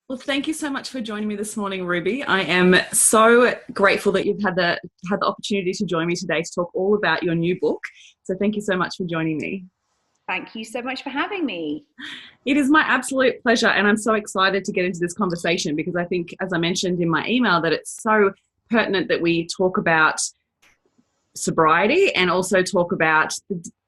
Well, thank you so much for joining me this morning, Ruby. I am so grateful that you've had the opportunity to join me today to talk all about your new book. So thank you so much for joining me. Thank you so much for having me. It is my absolute pleasure, and I'm so excited to get into this conversation because I think, as I mentioned in my email, that it's so pertinent that we talk about sobriety and also talk about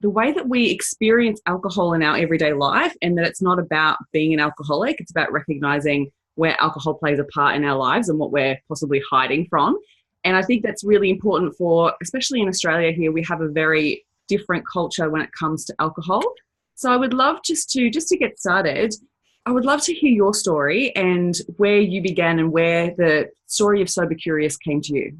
the way that we experience alcohol in our everyday life, and that it's not about being an alcoholic. It's about recognizing where alcohol plays a part in our lives and what we're possibly hiding from. And I think that's really important for, especially in Australia here, we have a very different culture when it comes to alcohol. So I would love just to get started, I would love to hear your story and where you began and where the story of Sober Curious came to you.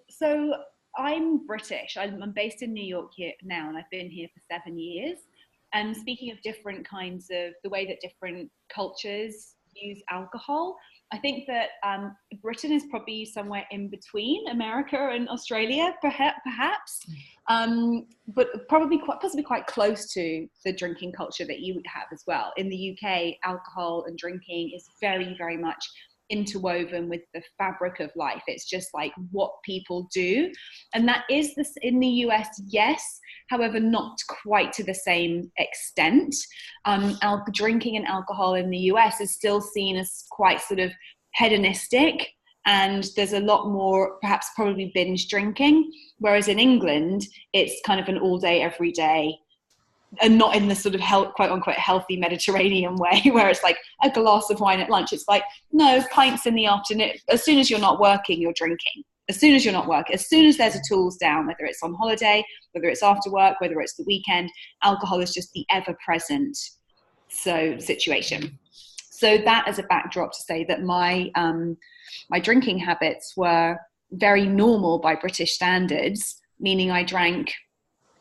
So I'm British. I'm based in New York here now, and I've been here for 7 years. And speaking of different kinds of the way that different cultures use alcohol, I think that Britain is probably somewhere in between America and Australia, perhaps, but probably possibly quite close to the drinking culture that you would have as well. In the UK, alcohol and drinking is very, very much interwoven with the fabric of life. It's just like what people do, and that is this in the US, yes, however not quite to the same extent. Drinking and alcohol in the US is still seen as quite sort of hedonistic, and there's a lot more perhaps probably binge drinking, whereas in England it's kind of an all day every day, and not in the sort of quote unquote healthy Mediterranean way where it's like a glass of wine at lunch. It's like, no, pints in the afternoon. As soon as you're not working, you're drinking. As soon as you're not working, as soon as there's a tools down, whether it's on holiday, whether it's after work, whether it's the weekend, alcohol is just the ever present situation. So that as a backdrop to say that my drinking habits were very normal by British standards, meaning I drank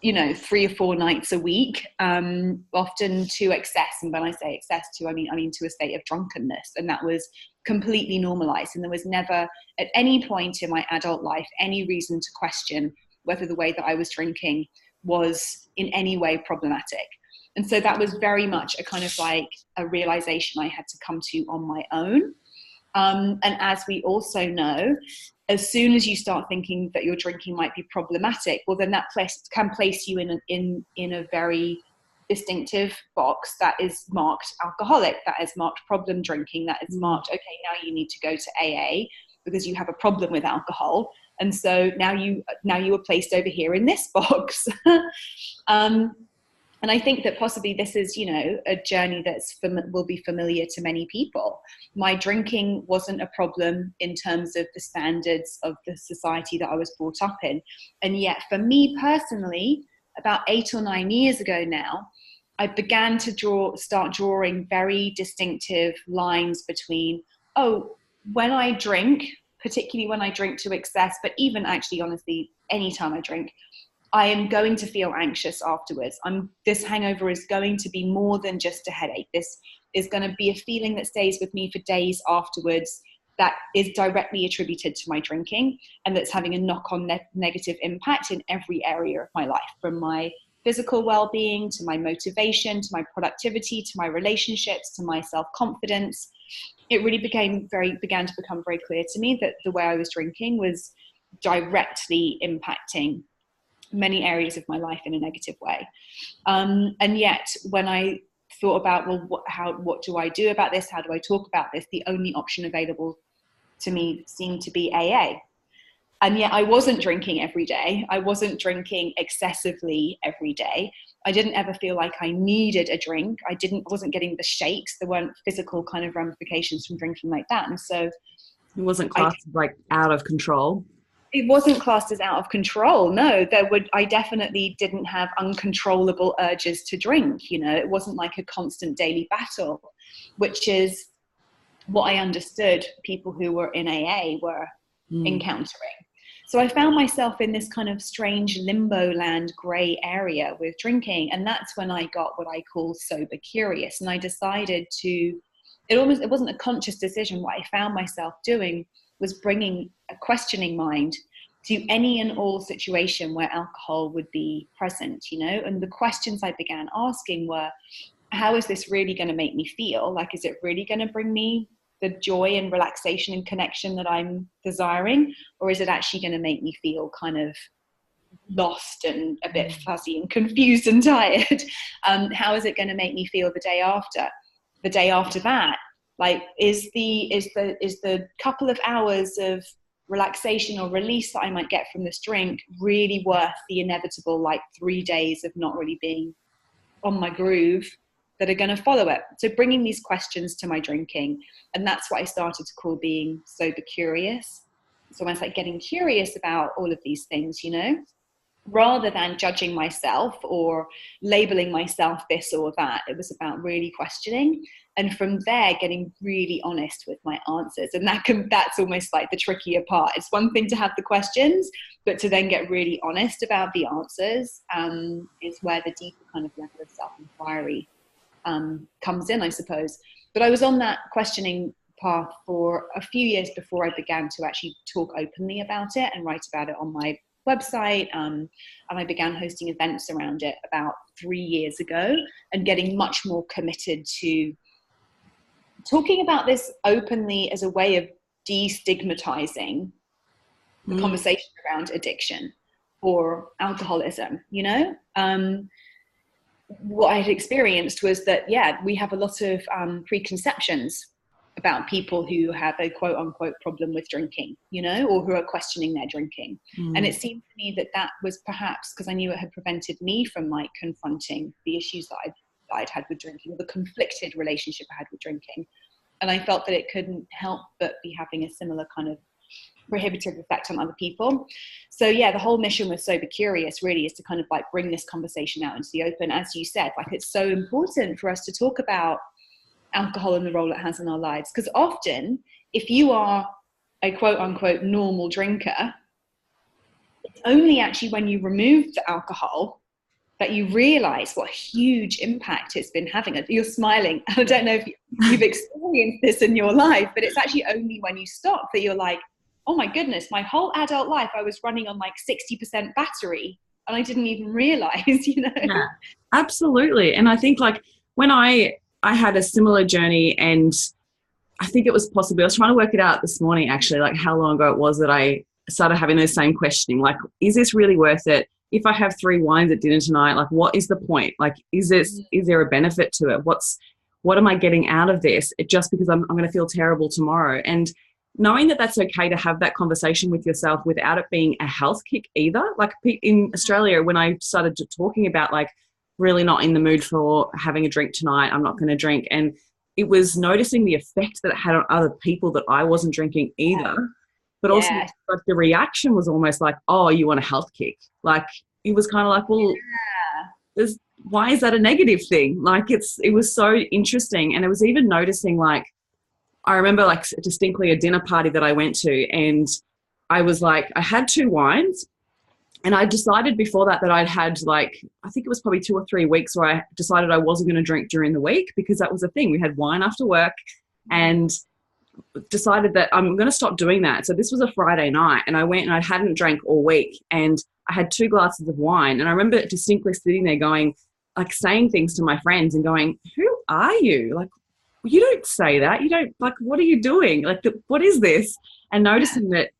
3 or 4 nights a week, often to excess. And when I say excess I mean to a state of drunkenness. And that was completely normalized. And there was never at any point in my adult life any reason to question whether the way that I was drinking was in any way problematic. And so that was very much a kind of like a realization I had to come to on my own. And as we also know, as soon as you start thinking that your drinking might be problematic, well, then that can place you in a very distinctive box that is marked alcoholic, that is marked problem drinking, that is marked, okay, now you need to go to AA because you have a problem with alcohol. And so now you are placed over here in this box. And I think that possibly this is, a journey will be familiar to many people. My drinking wasn't a problem in terms of the standards of the society that I was brought up in. And yet for me personally, about 8 or 9 years ago now, I began to start drawing very distinctive lines between, when I drink, particularly when I drink to excess, but even actually, honestly, anytime I drink, I am going to feel anxious afterwards. This hangover is going to be more than just a headache. This is going to be a feeling that stays with me for days afterwards that is directly attributed to my drinking, and that's having a knock-on negative impact in every area of my life, from my physical well-being to my motivation, to my productivity, to my relationships, to my self-confidence. It really began to become very clear to me that the way I was drinking was directly impacting many areas of my life in a negative way. And yet when I thought about, what do I do about this? How do I talk about this? The only option available to me seemed to be AA. And yet I wasn't drinking every day. I wasn't drinking excessively every day. I didn't ever feel like I needed a drink. I wasn't getting the shakes. There weren't physical kind of ramifications from drinking like that. And so It wasn't classed like out of control. It wasn't classed as out of control. No, I definitely didn't have uncontrollable urges to drink. It wasn't like a constant daily battle, which is what I understood people who were in AA were encountering. So I found myself in this kind of strange limbo land gray area with drinking. And that's when I got what I call sober curious. And I decided it wasn't a conscious decision. What I found myself doing was bringing a questioning mind to any and all situation where alcohol would be present, and the questions I began asking were, how is this really going to make me feel? Like, is it really going to bring me the joy and relaxation and connection that I'm desiring? Or is it actually going to make me feel kind of lost and a bit fuzzy and confused and tired? How is it going to make me feel the day after? The day after that? Like, is the couple of hours of relaxation or release that I might get from this drink really worth the inevitable, like, 3 days of not really being on my groove that are going to follow it? So bringing these questions to my drinking, and that's what I started to call being sober curious. It's almost like getting curious about all of these things, you know, rather than judging myself or labeling myself this or that. It was about really questioning, and from there getting really honest with my answers. And that's almost like the trickier part. It's one thing to have the questions, but to then get really honest about the answers is where the deeper kind of level of self-inquiry comes in, I suppose. But I was on that questioning path for a few years before I began to actually talk openly about it and write about it on my website, and I began hosting events around it about 3 years ago, and getting much more committed to talking about this openly as a way of destigmatizing the conversation around addiction or alcoholism. You know, what I had experienced was that, yeah, we have a lot of preconceptions about people who have a quote unquote problem with drinking, you know, or who are questioning their drinking. And it seemed to me that that was perhaps because I knew it had prevented me from like confronting the issues that I'd had with drinking, or the conflicted relationship I had with drinking. And I felt that it couldn't help but be having a similar kind of prohibitive effect on other people. So yeah, the whole mission with Sober Curious really is to kind of like bring this conversation out into the open. As you said, like, it's so important for us to talk about alcohol and the role it has in our lives, because often if you are a quote unquote normal drinker, it's only actually when you remove the alcohol that you realize what a huge impact it's been having. You're smiling. I don't know if you've experienced this in your life, but it's actually only when you stop that you're like, oh my goodness, my whole adult life I was running on like 60% battery and I didn't even realize, you know? Yeah, absolutely. And I think like when I had a similar journey, and I think it was possibly, I was trying to work it out this morning actually, like how long ago it was that I started having those same questioning, like, is this really worth it? If I have 3 wines at dinner tonight, like, what is the point? Like, is there a benefit to it? What am I getting out of this? Just because I'm going to feel terrible tomorrow. And knowing that that's okay to have that conversation with yourself without it being a health kick either. Like in Australia, when I started talking about like really not in the mood for having a drink tonight, I'm not going to drink. And it was noticing the effect that it had on other people that I wasn't drinking either. But also like the reaction was almost like, oh, you want a health kick? Like it was kind of like, well, why is that a negative thing? Like it was so interesting. And I was even noticing, like, I remember like distinctly a dinner party that I went to, and I was like, I had 2 wines, and I decided before that I'd had like, I think it was probably 2 or 3 weeks where I decided I wasn't going to drink during the week, because that was a thing. We had wine after work, and decided that I'm going to stop doing that. So this was a Friday night, and I went and I hadn't drank all week, and I had 2 glasses of wine. And I remember distinctly sitting there going, like saying things to my friends and going, who are you? Like, you don't say that. You don't, like, what are you doing? Like, what is this? And noticing that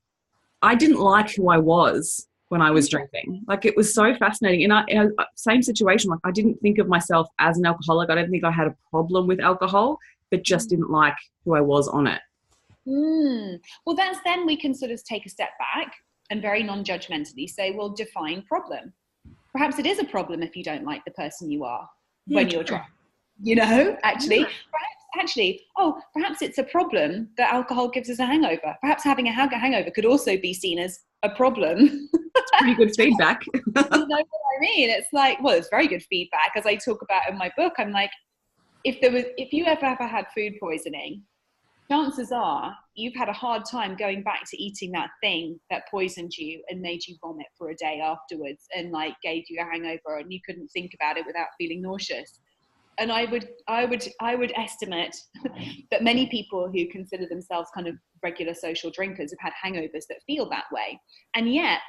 I didn't like who I was when I was drinking. Like, it was so fascinating. And same situation, like I didn't think of myself as an alcoholic. I don't think I had a problem with alcohol, but just didn't like who I was on it. Well, that's then we can sort of take a step back and very non-judgmentally say, well, define problem. Perhaps it is a problem if you don't like the person you are when you're drunk. You know, actually, perhaps it's a problem that alcohol gives us a hangover. Perhaps having a hangover could also be seen as a problem. It's pretty good feedback. You know what I mean? It's like, well, it's very good feedback. As I talk about in my book, I'm like, if you ever had food poisoning, chances are you've had a hard time going back to eating that thing that poisoned you and made you vomit for a day afterwards and like gave you a hangover, and you couldn't think about it without feeling nauseous. And I would estimate that many people who consider themselves kind of regular social drinkers have had hangovers that feel that way. And yet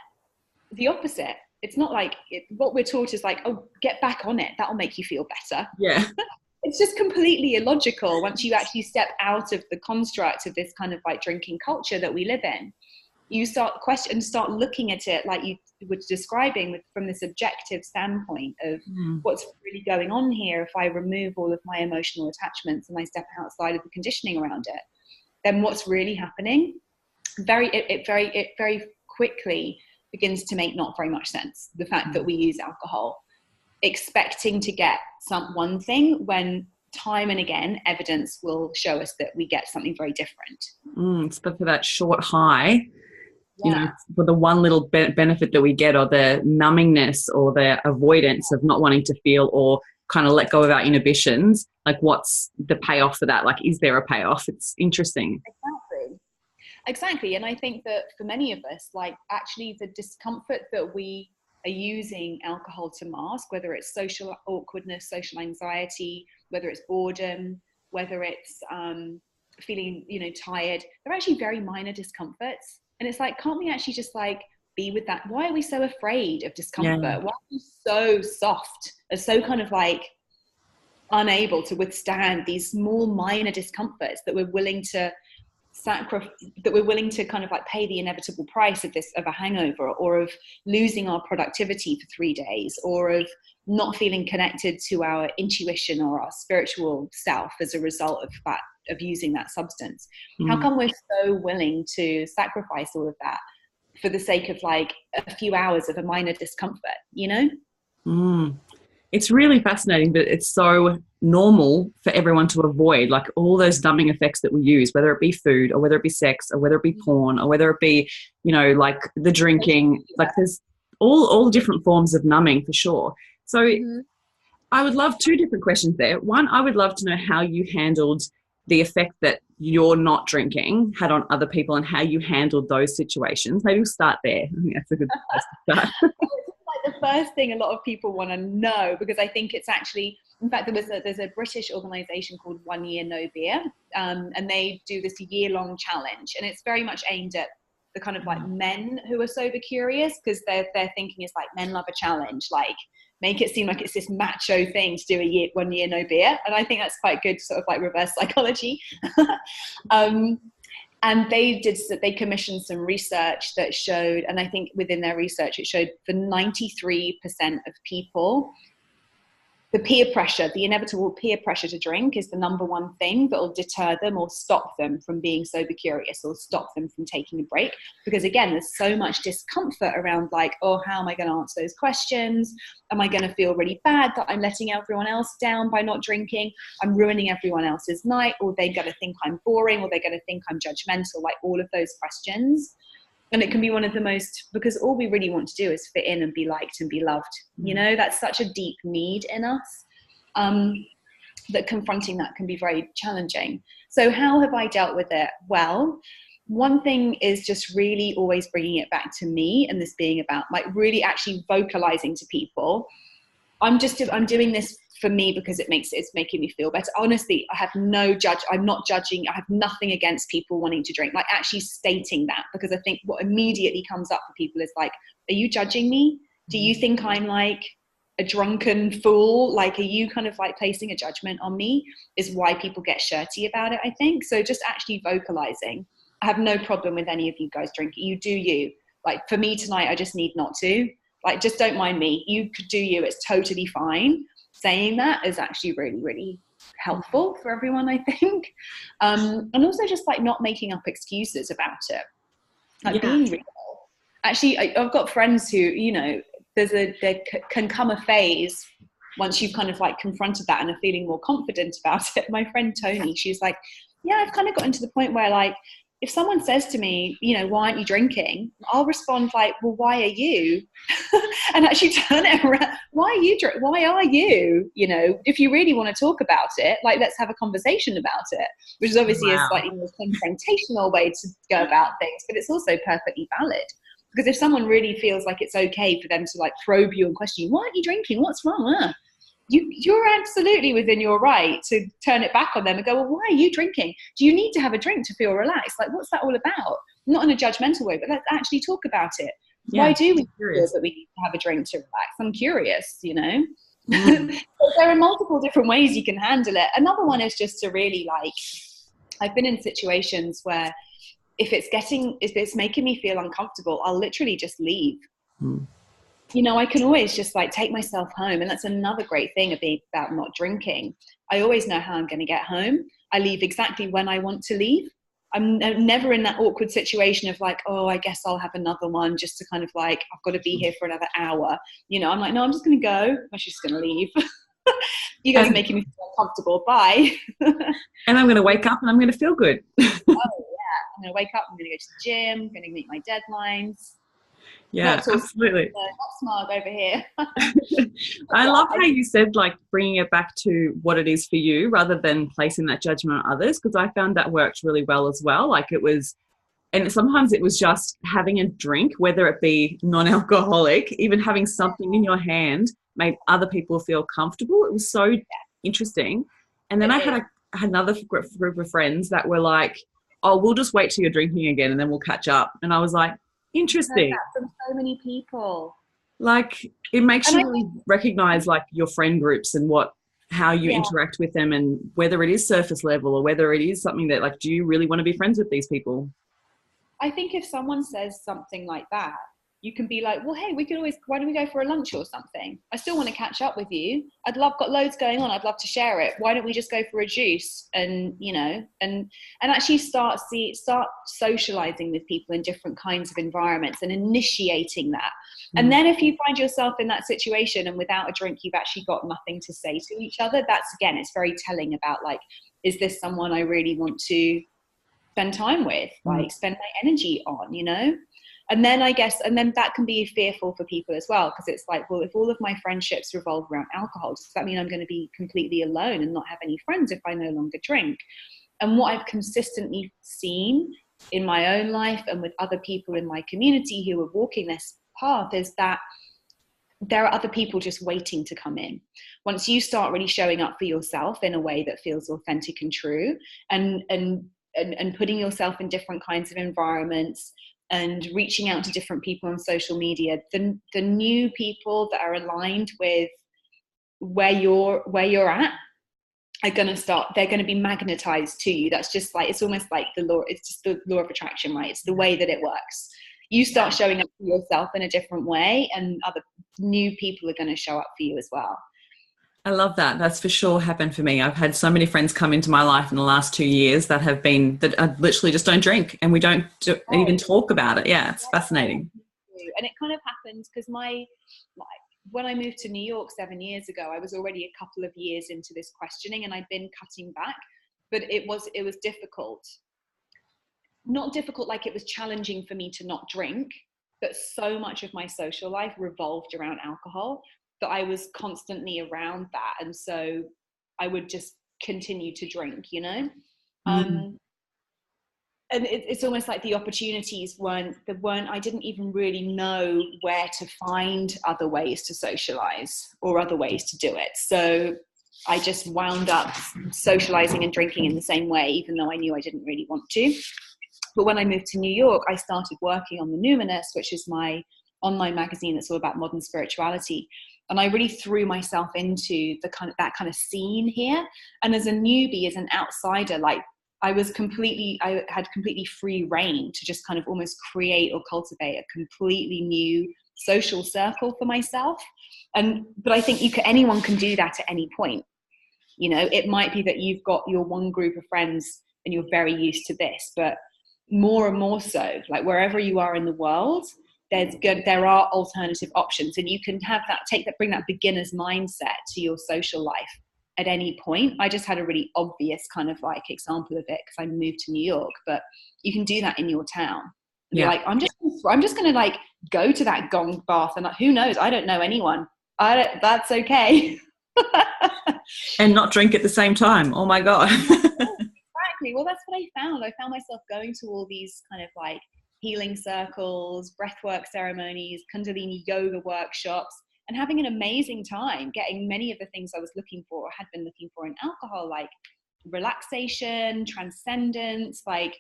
the opposite. It's not like what we're taught is like, oh, get back on it. That'll make you feel better. Yeah. it's just completely illogical once you actually step out of the construct of this kind of like drinking culture that we live in. You start looking at it like you were describing from this objective standpoint of what's really going on here. If I remove all of my emotional attachments and I step outside of the conditioning around it, then what's really happening? It very quickly begins to make not very much sense. The fact that we use alcohol, expecting to get one thing when time and again evidence will show us that we get something very different. It's for that short high. You know, for the one little benefit that we get, or the numbingness or the avoidance of not wanting to feel or kind of let go of our inhibitions, like what's the payoff for that? Like, is there a payoff? It's interesting. Exactly. And I think that for many of us, like actually the discomfort that we are using alcohol to mask, whether it's social awkwardness, social anxiety, whether it's boredom, whether it's feeling, tired, they're actually very minor discomforts. And it's like, can't we actually just like be with that? Why are we so afraid of discomfort? Why are we so soft, or so kind of like unable to withstand these small minor discomforts that we're willing to kind of like pay the inevitable price of a hangover, or of losing our productivity for 3 days, or of not feeling connected to our intuition or our spiritual self as a result of using that substance? How come we're so willing to sacrifice all of that for the sake of like a few hours of a minor discomfort, It's really fascinating, but it's so normal for everyone to avoid, like all those numbing effects that we use, whether it be food or whether it be sex or whether it be porn or whether it be, like the drinking, like there's all different forms of numbing for sure. So I would love 2 different questions there. One, I would love to know how you handled the effect that your not drinking had on other people and how you handled those situations. Maybe we'll start there. I think that's a good place to start. Like the first thing a lot of people want to know, because I think it's actually, in fact, there's a British organisation called 1 Year No Beer, and they do this year-long challenge, and it's very much aimed at the kind of like men who are sober curious, because their thinking is like, men love a challenge, like make it seem like it's this macho thing to do 1 year no beer. And I think that's quite good sort of like reverse psychology. And they commissioned some research that showed, and I think within their research, it showed for 93% of people, the peer pressure, the inevitable peer pressure to drink is the number one thing that will deter them or stop them from being sober curious, or stop them from taking a break. Because again, there's so much discomfort around like, oh, how am I going to answer those questions? Am I going to feel really bad that I'm letting everyone else down by not drinking? I'm ruining everyone else's night, or they're going to think I'm boring, or they're going to think I'm judgmental, like all of those questions. And it can be one of the most, because all we really want to do is fit in and be liked and be loved. That's such a deep need in us, that confronting that can be very challenging. So how have I dealt with it? Well, one thing is just really always bringing it back to me, and this being about like really actually vocalizing to people, I'm doing this for me because it's making me feel better. Honestly, I have I'm not judging. I have nothing against people wanting to drink, like actually stating that, because I think what immediately comes up for people is like, are you judging me? Do you think I'm like a drunken fool? Like, are you kind of like placing a judgment on me? Is why people get shirty about it, I think. So just actually vocalizing. I have no problem with any of you guys drinking. You do you. Like for me tonight, I just need not to. Like, just don't mind me. You could do you. It's totally fine. Saying that is actually really, really helpful for everyone, I think. And also just like not making up excuses about it. Like being real. Actually, I've got friends who, there can come a phase once you've kind of like confronted that and are feeling more confident about it. My friend Tony, she's like, yeah, I've kind of gotten to the point where like, if someone says to me, why aren't you drinking? I'll respond like, well, why are you? And actually turn it around. Why are you? Why are you? If you really want to talk about it, like, let's have a conversation about it, which is obviously a slightly more confrontational way to go about things, but it's also perfectly valid. Because if someone really feels like it's okay for them to like probe you and question you, why aren't you drinking? What's wrong? You're absolutely within your right to turn it back on them and go, well, why are you drinking? Do you need to have a drink to feel relaxed? Like, what's that all about? Not in a judgmental way, but let's actually talk about it. Why do we feel that we need to have a drink to relax? I'm curious, Mm. So there are multiple different ways you can handle it. Another one is just to really like, I've been in situations where if it's making me feel uncomfortable, I'll literally just leave. Mm. You know, I can always just like take myself home. And that's another great thing about not drinking. I always know how I'm going to get home. I leave exactly when I want to leave. I'm never in that awkward situation of like, oh, I guess I'll have another one just to kind of like, I've got to be here for another hour. You know, I'm like, no, I'm just going to go. I'm just going to leave. You guys are making me feel uncomfortable. Bye. And I'm going to wake up and I'm going to feel good. Oh, yeah. I'm going to wake up. I'm going to go to the gym. I'm going to meet my deadlines. Yeah, absolutely. Not smug over here. I love how you said like bringing it back to what it is for you rather than placing that judgment on others, because I found that worked really well as well. Like it was, and sometimes it was just having a drink, whether it be non-alcoholic, even having something in your hand made other people feel comfortable. It was so interesting. And then I had another group of friends that were like, oh, we'll just wait till you're drinking again and then we'll catch up. And I was like, interesting. I've heard that from so many people. Like it makes you really recognize like your friend groups and how you interact with them, and whether it is surface level or whether it is something that like, do you really want to be friends with these people? I think if someone says something like that, you can be like, well, hey, why don't we go for a lunch or something? I still want to catch up with you. Got loads going on. I'd love to share it. Why don't we just go for a juice and, you know, and actually start socializing with people in different kinds of environments and initiating that. And then if you find yourself in that situation and without a drink, you've actually got nothing to say to each other, it's very telling about like, is this someone I really want to spend time with, like spend my energy on, you know? And then that can be fearful for people as well, because it's like, well, if all of my friendships revolve around alcohol, does that mean I'm going to be completely alone and not have any friends if I no longer drink? And what I've consistently seen in my own life and with other people in my community who are walking this path is that there are other people just waiting to come in. Once you start really showing up for yourself in a way that feels authentic and true, and putting yourself in different kinds of environments and reaching out to different people on social media, the new people that are aligned with where you're at are going to they're going to be magnetized to you. That's just like, it's almost like it's just the law of attraction, right? It's the way that it works. You start showing up for yourself in a different way, and other new people are going to show up for you as well. I love that. That's for sure happened for me. I've had so many friends come into my life in the last 2 years that literally just don't drink, and we don't even talk about it. Yeah, it's fascinating. And it kind of happens because when I moved to New York 7 years ago, I was already a couple of years into this questioning, and I'd been cutting back, but it was difficult. Not difficult like it was challenging for me to not drink, but so much of my social life revolved around alcohol that I was constantly around that. And so I would just continue to drink, you know? And it's almost like the opportunities I didn't even really know where to find other ways to socialize or other ways to do it. So I just wound up socializing and drinking in the same way, even though I knew I didn't really want to. But when I moved to New York, I started working on the Numinous, which is my online magazine that's all about modern spirituality. And I really threw myself into that kind of scene here. And as a newbie, as an outsider, like I had completely free reign to just kind of almost create or cultivate a completely new social circle for myself. But I think anyone can do that at any point. You know, it might be that you've got your one group of friends and you're very used to this, but more and more so, like wherever you are in the world, there are alternative options, and you can bring that beginner's mindset to your social life at any point. I just had a really obvious kind of like example of it because I moved to New York, but you can do that in your town. Yeah. Like, I'm just going to like go to that gong bath, and like, who knows? I don't know anyone. That's okay. And not drink at the same time. Oh my God. Exactly. Well, that's what I found. I found myself going to all these kind of like healing circles, breathwork ceremonies, Kundalini yoga workshops, and having an amazing time, getting many of the things I was looking for or had been looking for in alcohol, like relaxation, transcendence, like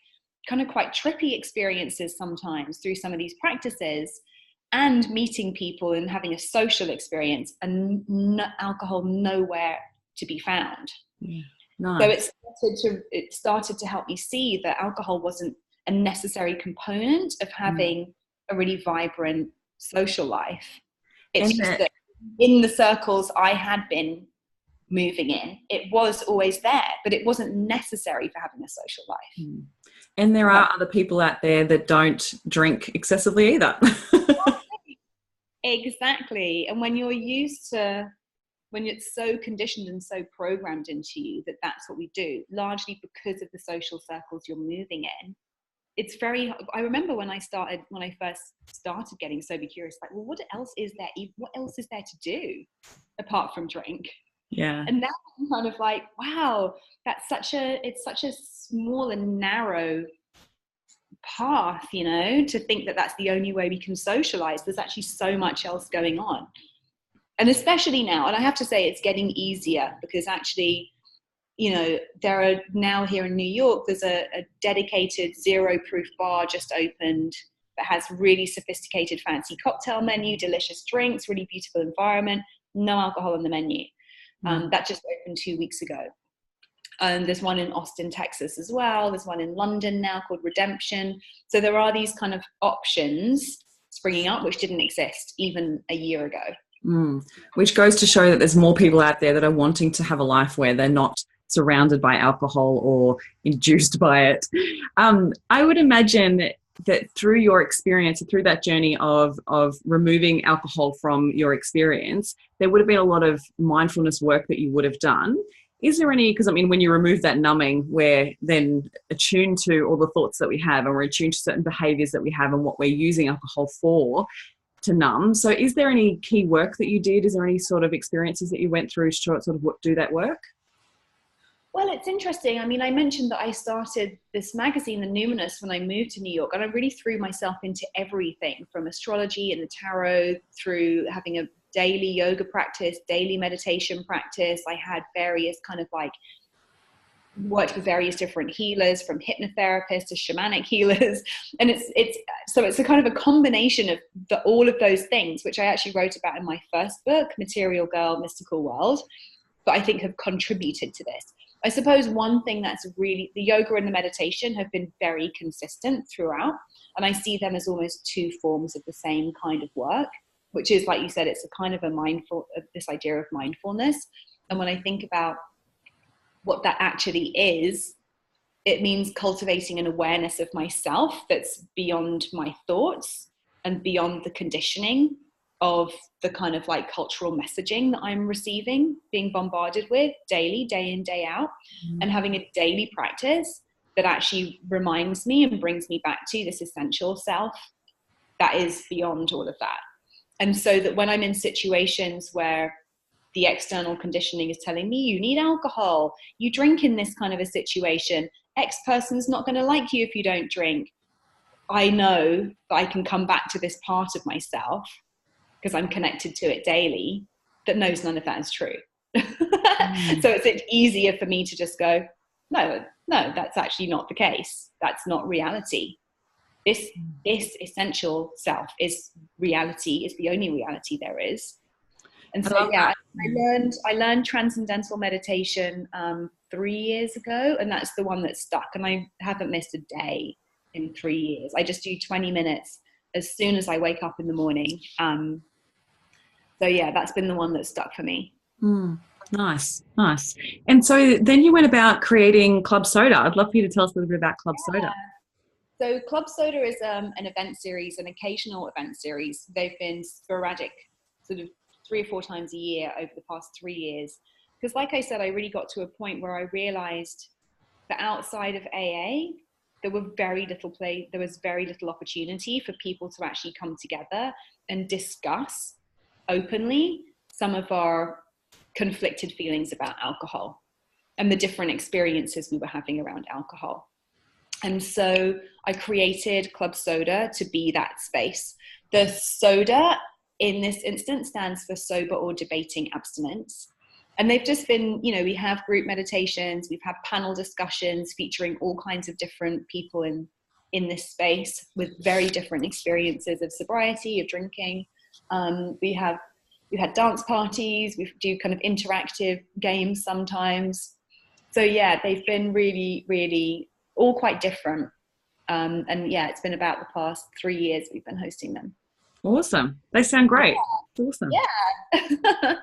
kind of quite trippy experiences sometimes through some of these practices. and meeting people and having a social experience, and alcohol nowhere to be found. Yeah. Nice. So it started to help me see that alcohol wasn't a necessary component of having a really vibrant social life. It's just that in the circles I had been moving in, it was always there, but it wasn't necessary for having a social life. And there are other people out there that don't drink excessively either. Exactly. And when it's so conditioned and so programmed into you that that's what we do, largely because of the social circles you're moving in, I remember when I first started getting sober curious, like, well, what else is there to do apart from drink? Yeah. And now I'm kind of like, wow, it's such a small and narrow path, to think that that's the only way we can socialize. There's actually so much else going on. And especially now, and I have to say it's getting easier, because actually, there are now here in New York, there's a dedicated zero proof bar just opened that has really sophisticated, fancy cocktail menu, delicious drinks, really beautiful environment, no alcohol on the menu. That just opened 2 weeks ago. There's one in Austin, Texas as well. There's one in London now called Redemption. So there are these kind of options springing up which didn't exist even a year ago. Which goes to show that there's more people out there that are wanting to have a life where they're not surrounded by alcohol or induced by it. I would imagine that through your experience, through that journey of removing alcohol from your experience, there would have been a lot of mindfulness work that you would have done. Is there any, because I mean, when you remove that numbing, we're then attuned to all the thoughts that we have, and we're attuned to certain behaviors that we have and what we're using alcohol for to numb. So is there any key work that you did? Is there any sort of experiences that you went through to sort of do that work? Well, it's interesting. I mean, I mentioned that I started this magazine, the Numinous, when I moved to New York, and I really threw myself into everything from astrology and the tarot through having a daily yoga practice, daily meditation practice. I had various kind of worked with various different healers, from hypnotherapists to shamanic healers. And it's a kind of a combination of all of those things, which I actually wrote about in my first book, Material Girl, Mystical World, but I think have contributed to this. I suppose one thing that's really, the yoga and the meditation have been very consistent throughout. And I see them as almost two forms of the same kind of work, which is, like you said, it's a kind of this idea of mindfulness. And when I think about what that actually is, it means cultivating an awareness of myself that's beyond my thoughts and beyond the conditioning of the kind of cultural messaging that I'm receiving, being bombarded with daily, day in, day out, and having a daily practice that actually reminds me and brings me back to this essential self that is beyond all of that. And so that when I'm in situations where the external conditioning is telling me, you need alcohol, you drink in this kind of a situation, X person's not going to like you if you don't drink, I know that I can come back to this part of myself, because I'm connected to it daily, that knows none of that is true. So it's easier for me to just go, no, that's actually not the case. That's not reality. This essential self is reality, is the only reality there is. And so, I learned transcendental meditation 3 years ago, and that's the one that stuck. And I haven't missed a day in 3 years. I just do 20 minutes as soon as I wake up in the morning. So yeah, that's been the one that stuck for me. Nice. And so then you went about creating Club SÖDA. I'd love for you to tell us a little bit about Club SÖDA. So Club SÖDA is an event series, an occasional event series. They've been sporadic, sort of 3 or 4 times a year over the past 3 years. Because like I said, I really got to a point where I realized that outside of AA, there was very little opportunity for people to actually come together and discuss openly some of our conflicted feelings about alcohol and the different experiences we were having around alcohol. And so I created Club SÖDA to be that space. The soda in this instance stands for sober or debating abstinence. And they've just been, we have group meditations, we've had panel discussions featuring all kinds of different people in in this space with very different experiences of sobriety, of drinking. We've had dance parties, we do kind of interactive games sometimes. So yeah, they've been really, really all quite different. And yeah, it's been about the past 3 years we've been hosting them. Awesome. They sound great. Yeah. Awesome. Yeah.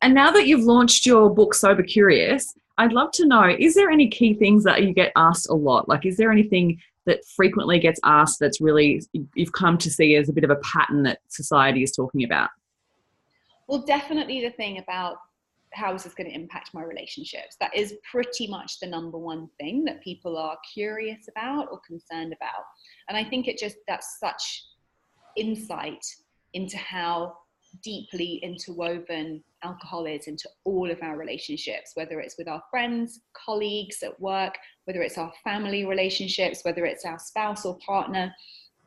And now that you've launched your book, Sober Curious, I'd love to know, is there any key things that you get asked a lot? Like, is there anything that frequently gets asked that's really, you've come to see as a bit of a pattern that society is talking about? Well, definitely the thing about how is this going to impact my relationships? That is pretty much the number one thing that people are curious about or concerned about. And I think that's such insight into how deeply interwoven alcohol is into all of our relationships, whether it's with our friends, colleagues at work, whether it's our family relationships, whether it's our spouse or partner.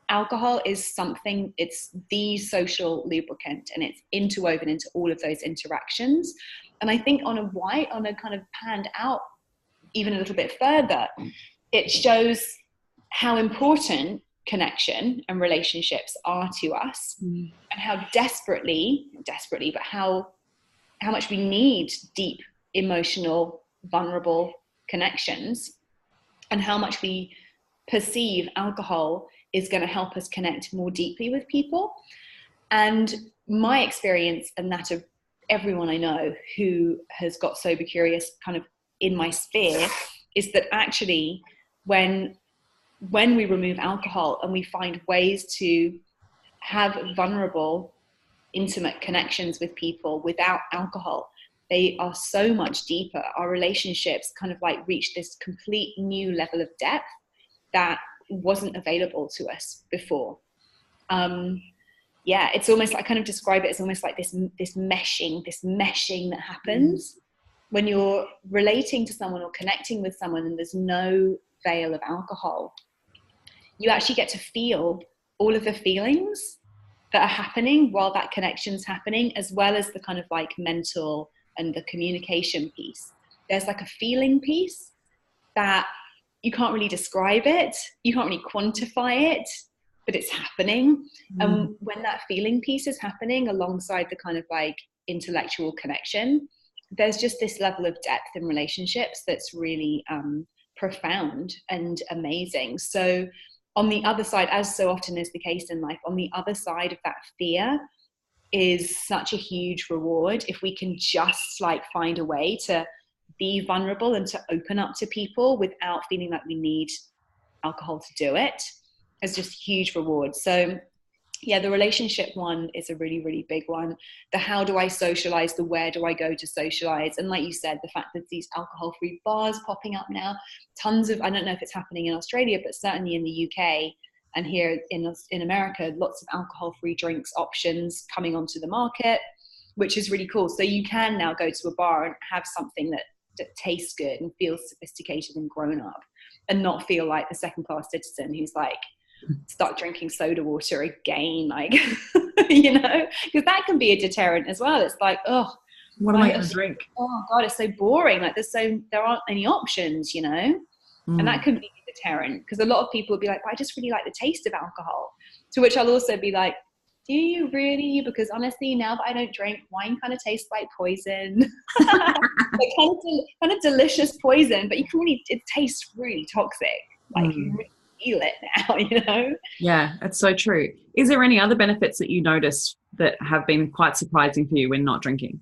Alcohol is something, it's the social lubricant, and it's interwoven into all of those interactions. And I think on a kind of panned out even a little bit further, it shows how important connection and relationships are to us, and how desperately, but how much we need deep, emotional, vulnerable connections, and how much we perceive alcohol is going to help us connect more deeply with people. And my experience, and that of everyone I know who has got sober curious kind of in my sphere, is that actually when we remove alcohol and we find ways to have vulnerable, intimate connections with people without alcohol, they are so much deeper. Our relationships kind of like reach this complete new level of depth that wasn't available to us before. Yeah, it's almost, I kind of describe it as almost like this meshing that happens when you're relating to someone or connecting with someone and there's no veil of alcohol. You actually get to feel all of the feelings that are happening while that connection's happening, as well as the kind of like mental and the communication piece. There's like a feeling piece that you can't really describe it, you can't really quantify it, but it's happening. And when that feeling piece is happening alongside the kind of like intellectual connection, there's just this level of depth in relationships that's really profound and amazing. So on the other side, as so often is the case in life, on the other side of that fear is such a huge reward if we can just like find a way to be vulnerable and to open up to people without feeling like we need alcohol to do it. It's just huge reward. So yeah, the relationship one is a really, really big one. The how do I socialize, the where do I go to socialize? And like you said, the fact that these alcohol-free bars popping up now, tons of, I don't know if it's happening in Australia, but certainly in the UK and here in America, lots of alcohol-free drinks options coming onto the market, which is really cool. So you can now go to a bar and have something that tastes good and feels sophisticated and grown up, and not feel like the second-class citizen who's like, start drinking soda water again, like, you know, because that can be a deterrent as well. It's like, oh, what am I going to drink? Oh God, it's so boring. Like there aren't any options, you know, and that can be a deterrent, because a lot of people will be like, well, I just really like the taste of alcohol. To which I'll also be like, do you really? Because honestly, now that I don't drink, wine kind of tastes like poison. Like kind of delicious poison, but it tastes really toxic. Like you really feel it now, you know? Yeah, that's so true. Is there any other benefits that you noticed that have been quite surprising for you when not drinking?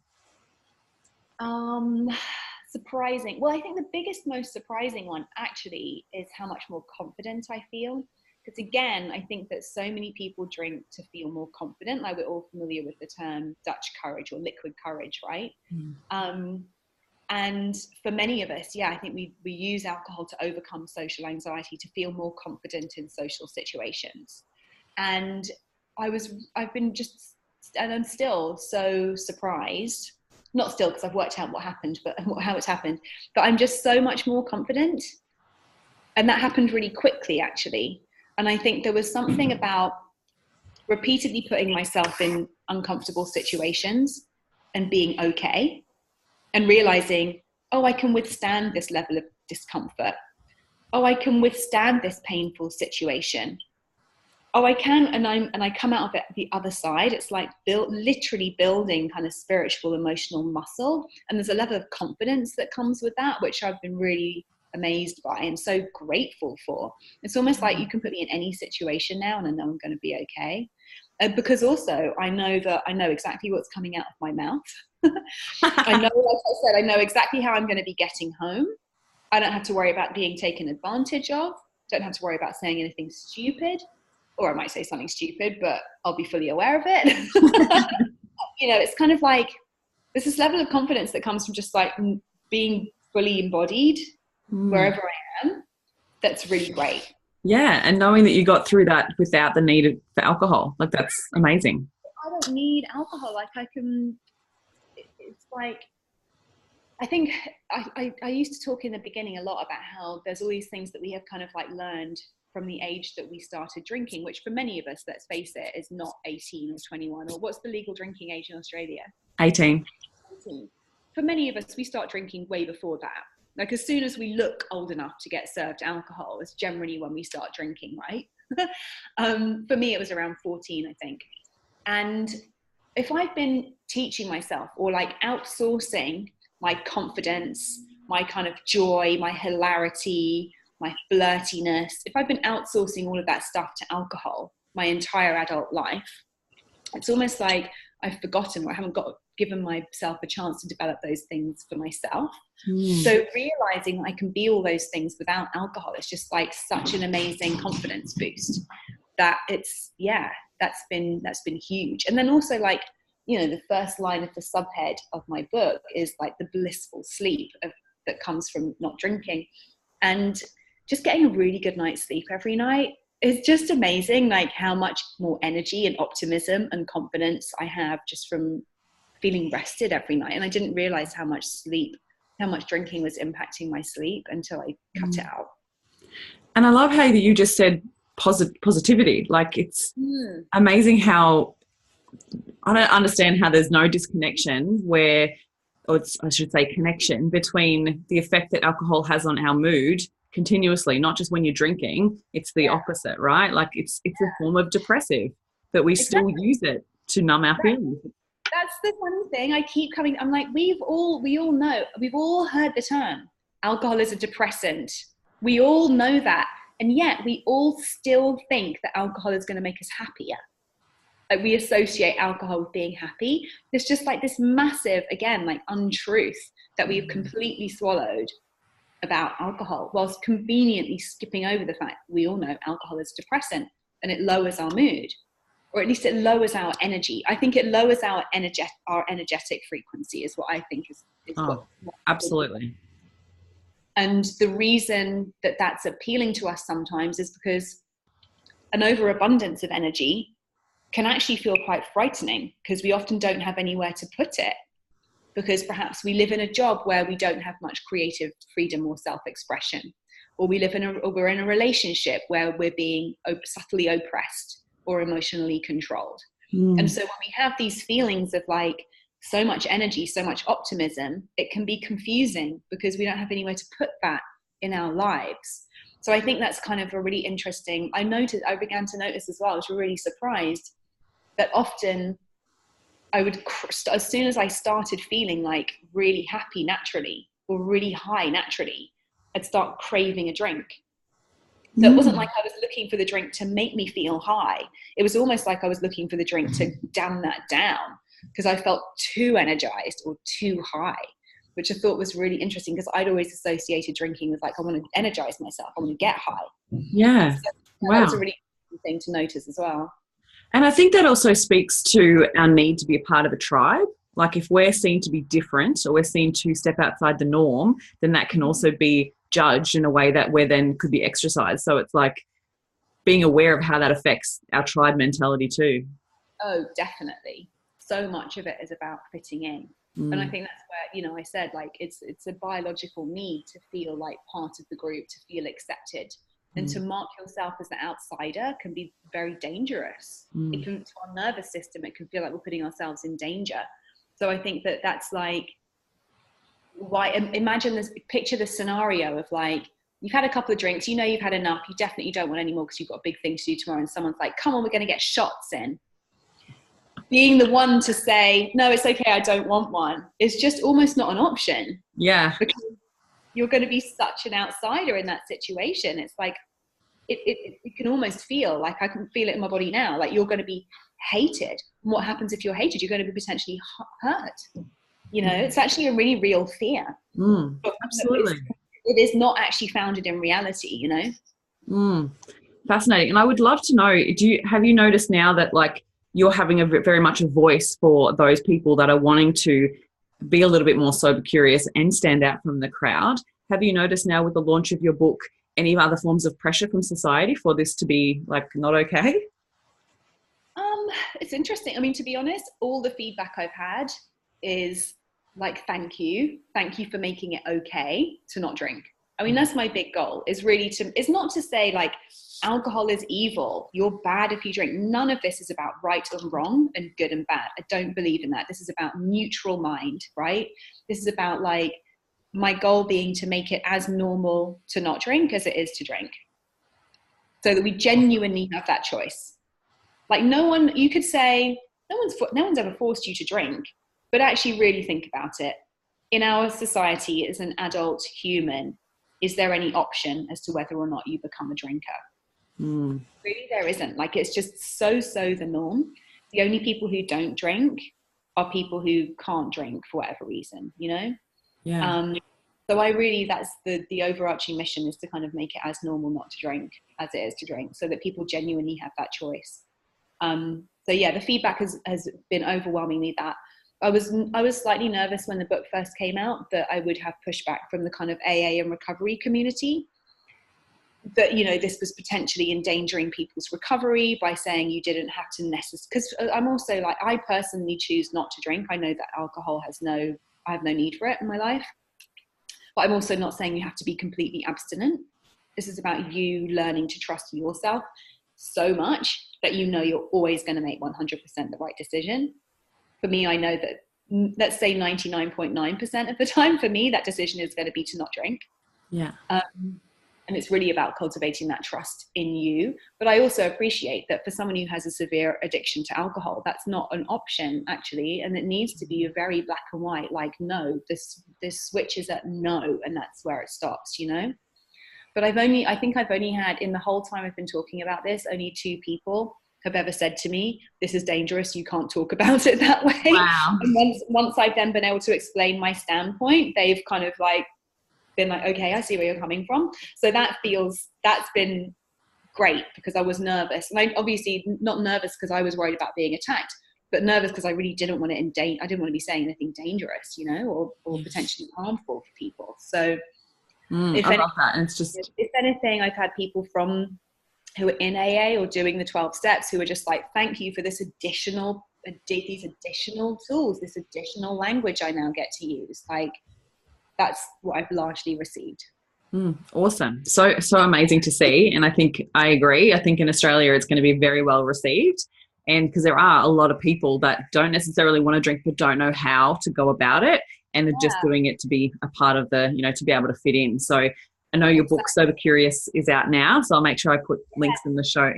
Surprising. Well, I think the biggest, most surprising one actually is how much more confident I feel. Because again, I think that so many people drink to feel more confident. Like we're all familiar with the term Dutch courage or liquid courage, right? And for many of us, yeah, I think we use alcohol to overcome social anxiety, to feel more confident in social situations. And I've been just, and I'm still so surprised, not still because I've worked out what happened, but how it's happened, but I'm just so much more confident. And that happened really quickly, actually. And I think there was something about repeatedly putting myself in uncomfortable situations and being okay, and realizing, oh, I can withstand this level of discomfort. oh, I can withstand this painful situation. Oh, I can, and I come out of it the other side. It's like literally building kind of spiritual, emotional muscle. And there's a level of confidence that comes with that, which I've been really amazed by and so grateful for. It's almost like you can put me in any situation now and I know I'm going to be okay. Because also I know exactly what's coming out of my mouth. I know, like I said, I know exactly how I'm going to be getting home. I don't have to worry about being taken advantage of. Don't have to worry about saying anything stupid. Or I might say something stupid, but I'll be fully aware of it. You know, it's kind of like there's this level of confidence that comes from just like being fully embodied wherever I am. That's really great. Yeah, and knowing that you got through that without the need for alcohol, like that's amazing. I don't need alcohol. Like I can, it's like, I think I used to talk in the beginning a lot about how there's all these things that we have kind of like learned from the age that we started drinking, which for many of us, let's face it, is not 18 or 21, or what's the legal drinking age in Australia? 18. 18. For many of us, we start drinking way before that. Like as soon as we look old enough to get served alcohol is generally when we start drinking, right? For me, it was around 14, I think. And if I've been teaching myself or like outsourcing my confidence, my kind of joy, my hilarity, my flirtiness, if I've been outsourcing all of that stuff to alcohol my entire adult life, it's almost like I've forgotten or I haven't given myself a chance to develop those things for myself. So realizing I can be all those things without alcohol is just like such an amazing confidence boost that that's been huge. And then also like, you know, the first line of the subhead of my book is like the blissful sleep that comes from not drinking. And just getting a really good night's sleep every night is just amazing, like how much more energy and optimism and confidence I have just from feeling rested every night. And I didn't realize how much drinking was impacting my sleep until I cut it out. And I love how you just said positivity. Like it's amazing how I don't understand how there's no disconnection I should say connection between the effect that alcohol has on our mood continuously, not just when you're drinking. It's the opposite, right? Like it's a form of depressive, but we still use it to numb our feelings. That's the funny thing. I'm like, we all know, we've all heard the term alcohol is a depressant. We all know that. And yet we all still think that alcohol is going to make us happier. Like we associate alcohol with being happy. There's just like this massive, again, like untruth that we've completely swallowed about alcohol, whilst conveniently skipping over the fact we all know alcohol is depressant and it lowers our mood, or at least it lowers our energy. I think it lowers our energetic frequency is what I think is what absolutely. And the reason that that's appealing to us sometimes is because an overabundance of energy can actually feel quite frightening because we often don't have anywhere to put it, because perhaps we live in a job where we don't have much creative freedom or self-expression, or we're in a relationship where we're being subtly oppressed or emotionally controlled. And so when we have these feelings of like so much energy, so much optimism, it can be confusing because we don't have anywhere to put that in our lives. So I think that's kind of a really interesting, I began to notice as well, I was really surprised that often as soon as I started feeling like really happy naturally or really high naturally, I'd start craving a drink. So it wasn't like I was looking for the drink to make me feel high. It was almost like I was looking for the drink to damn that down because I felt too energized or too high, which I thought was really interesting because I'd always associated drinking with like, I want to energize myself, I want to get high. Yeah. So wow. That was a really interesting thing to notice as well. And I think that also speaks to our need to be a part of a tribe. Like if we're seen to be different or we're seen to step outside the norm, then that can also be judged in a way that we're then could be exercised. So it's like being aware of how that affects our tribe mentality too. Oh, definitely. So much of it is about fitting in. And I think that's where, you know, I said like it's a biological need to feel like part of the group, to feel accepted. And to mark yourself as the outsider can be very dangerous. It can, to our nervous system, it can feel like we're putting ourselves in danger. So I think that that's like, why, imagine this, picture the scenario of like, you've had a couple of drinks, you know you've had enough, you definitely don't want any more because you've got a big thing to do tomorrow, and someone's like, come on, we're going to get shots in. Being the one to say, no, it's okay, I don't want one, is just almost not an option. Yeah. Because you're going to be such an outsider in that situation. It's like, it can almost feel like, I can feel it in my body now, like you're going to be hated. And what happens if you're hated? You're going to be potentially hurt. You know, it's actually a really real fear. Absolutely. It is not actually founded in reality, you know? Fascinating. And I would love to know, have you noticed now that like you're having a very much a voice for those people that are wanting to be a little bit more sober curious and stand out from the crowd? Have you noticed now with the launch of your book any other forms of pressure from society for this to be like not okay? It's interesting. I mean, to be honest, all the feedback I've had is like, thank you for making it okay to not drink. I mean, that's my big goal, is really it's not to say like alcohol is evil, you're bad if you drink. None of this is about right and wrong and good and bad. I don't believe in that. This is about neutral mind, right? This is about like my goal being to make it as normal to not drink as it is to drink, so that we genuinely have that choice. Like you could say no one's ever forced you to drink, but actually really think about it. In our society as an adult human, is there any option as to whether or not you become a drinker? Really, there isn't. Like, it's just so the norm. The only people who don't drink are people who can't drink for whatever reason, you know? Yeah. So that's the overarching mission, is to kind of make it as normal not to drink as it is to drink, so that people genuinely have that choice. So yeah, the feedback has been overwhelmingly that. I was slightly nervous when the book first came out that I would have pushback from the kind of AA and recovery community, that, you know, this was potentially endangering people's recovery by saying you didn't have to necessarily, because I'm also like, I personally choose not to drink. I know that alcohol I have no need for it in my life, but I'm also not saying you have to be completely abstinent. This is about you learning to trust yourself so much that you know you're always going to make 100% the right decision. For me, I know that, let's say 99.9% of the time, for me, that decision is going to be to not drink. Yeah. And it's really about cultivating that trust in you. But I also appreciate that for someone who has a severe addiction to alcohol, that's not an option, actually. And it needs to be a very black and white, like, no, this switch is at no, and that's where it stops, you know? But I think I've only had, in the whole time I've been talking about this, only 2 people have ever said to me, this is dangerous, you can't talk about it that way. Wow. And once I've then been able to explain my standpoint, they've kind of like been like, okay, I see where you're coming from. So that's been great, because I was nervous. And I obviously not nervous because I was worried about being attacked, but nervous because I really didn't want to I didn't want to be saying anything dangerous, you know, or potentially harmful for people. So I love that. And it's just, if anything, I've had people who are in AA or doing the 12 steps who are just like, thank you for these additional tools, this additional language I now get to use. Like, that's what I've largely received. Awesome. So amazing to see. And I think I agree. I think in Australia it's going to be very well received. And because there are a lot of people that don't necessarily want to drink but don't know how to go about it, and they're just doing it to be a part of the, you know, to be able to fit in. So I know your book Sober Curious is out now, so I'll make sure I put links in the show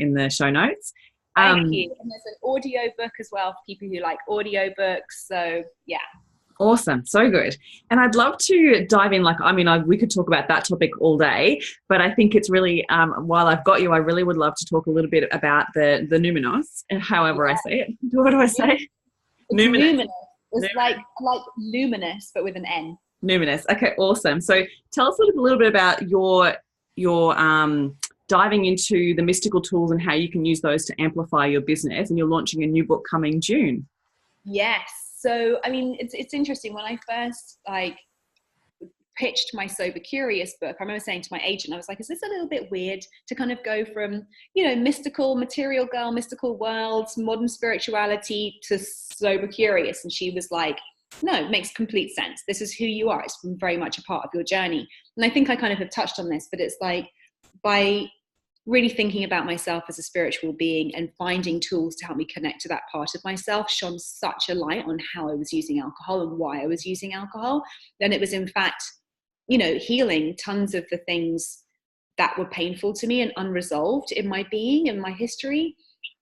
notes. Thank you. And there's an audio book as well for people who like audiobooks. So yeah. Awesome. So good. And I'd love to dive in, we could talk about that topic all day, but I think it's really, while I've got you, I really would love to talk a little bit about the Numinous, however I say it. What do I say? Numinous. It's like luminous, but with an N. Numinous. Okay, awesome. So tell us a little bit about your diving into the mystical tools and how you can use those to amplify your business. And you're launching a new book coming June. Yes. So, I mean, it's interesting. When I first pitched my Sober Curious book, I remember saying to my agent, I was like, is this a little bit weird to kind of go from, you know, mystical, material girl, mystical worlds, modern spirituality to Sober Curious? And she was like, no, it makes complete sense. This is who you are. It's very much a part of your journey. And I think I kind of have touched on this, but it's like, by really thinking about myself as a spiritual being and finding tools to help me connect to that part of myself shone such a light on how I was using alcohol and why I was using alcohol. Then it was, in fact, you know, healing tons of the things that were painful to me and unresolved in my being and my history,